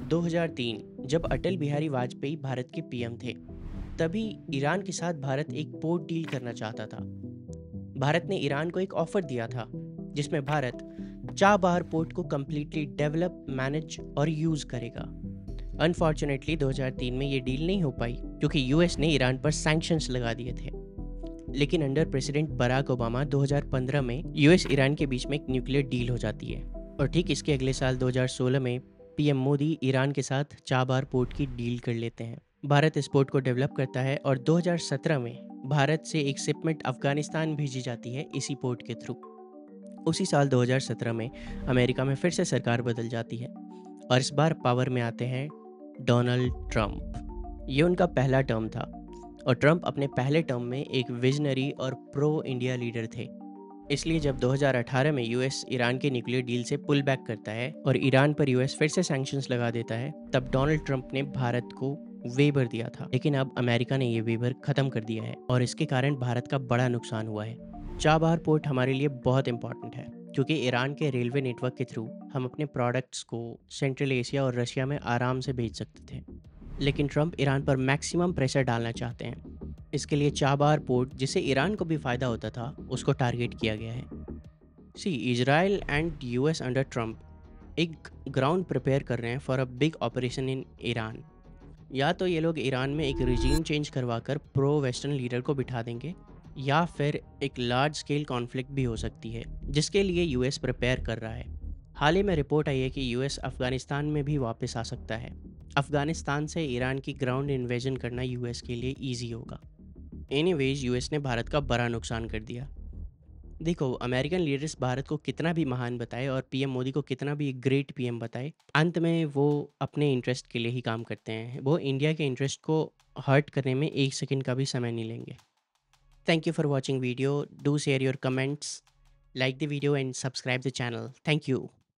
2003 जब अटल बिहारी वाजपेयी भारत के पीएम थे, तभी ईरान के साथ भारत एक पोर्ट डील करना चाहता था। भारत ने ईरान को एक ऑफर दिया था, जिसमें भारत चाबहार पोर्ट को कम्प्लीटली डेवलप, मैनेज और यूज करेगा। अनफॉर्चुनेटली 2003 में ये डील नहीं हो पाई क्योंकि यूएस ने ईरान पर सैंक्शंस लगा दिए थे। लेकिन अंडर प्रेसिडेंट बराक ओबामा 2015 में यूएस ईरान के बीच में एक न्यूक्लियर डील हो जाती है, और ठीक इसके अगले साल 2016 में पीएम मोदी ईरान के साथ चाबहार पोर्ट की डील कर लेते हैं। भारत इस पोर्ट को डेवलप करता है और 2017 में भारत से एक शिपमेंट अफगानिस्तान भेजी जाती है इसी पोर्ट के थ्रू। उसी साल 2017 में अमेरिका में फिर से सरकार बदल जाती है और इस बार पावर में आते हैं डोनाल्ड ट्रंप। ये उनका पहला टर्म था और ट्रंप अपने पहले टर्म में एक विजनरी और प्रो इंडिया लीडर थे। इसलिए जब 2018 में यूएस ईरान के न्यूक्लियर डील से पुल बैक करता है और ईरान पर यूएस फिर से सैंक्शंस लगा देता है, तब डोनाल्ड ट्रंप ने भारत को वेबर दिया था। लेकिन अब अमेरिका ने ये वेबर खत्म कर दिया है और इसके कारण भारत का बड़ा नुकसान हुआ है। चाबहार पोर्ट हमारे लिए बहुत इंपॉर्टेंट है क्योंकि ईरान के रेलवे नेटवर्क के थ्रू हम अपने प्रोडक्ट्स को सेंट्रल एशिया और रशिया में आराम से भेज सकते थे। लेकिन ट्रंप ईरान पर मैक्सिमम प्रेशर डालना चाहते हैं। इसके लिए चाबहार पोर्ट, जिससे ईरान को भी फ़ायदा होता था, उसको टारगेट किया गया है। See, Israel and US under Trump एक ग्राउंड प्रिपेयर कर रहे हैं for a big operation in Iran. या तो ये लोग ईरान में एक रिजीम चेंज करवा कर प्रो वेस्टर्न लीडर को बिठा देंगे, या फिर एक लार्ज स्केल कॉन्फ्लिक्ट भी हो सकती है जिसके लिए यूएस प्रिपेयर कर रहा है। हाल ही में रिपोर्ट आई है कि यूएस अफगानिस्तान में भी वापस आ सकता है। अफगानिस्तान से ईरान की ग्राउंड इन्वेजन करना यूएस के लिए ईजी होगा। एनीवेज, यूएस ने भारत का बड़ा नुकसान कर दिया। देखो, अमेरिकन लीडर्स भारत को कितना भी महान बताए और पीएम मोदी को कितना भी ग्रेट पीएम बताए, अंत में वो अपने इंटरेस्ट के लिए ही काम करते हैं। वो इंडिया के इंटरेस्ट को हर्ट करने में एक सेकंड का भी समय नहीं लेंगे। Thank you for watching video. Do share your comments, like the video and subscribe the channel. Thank you.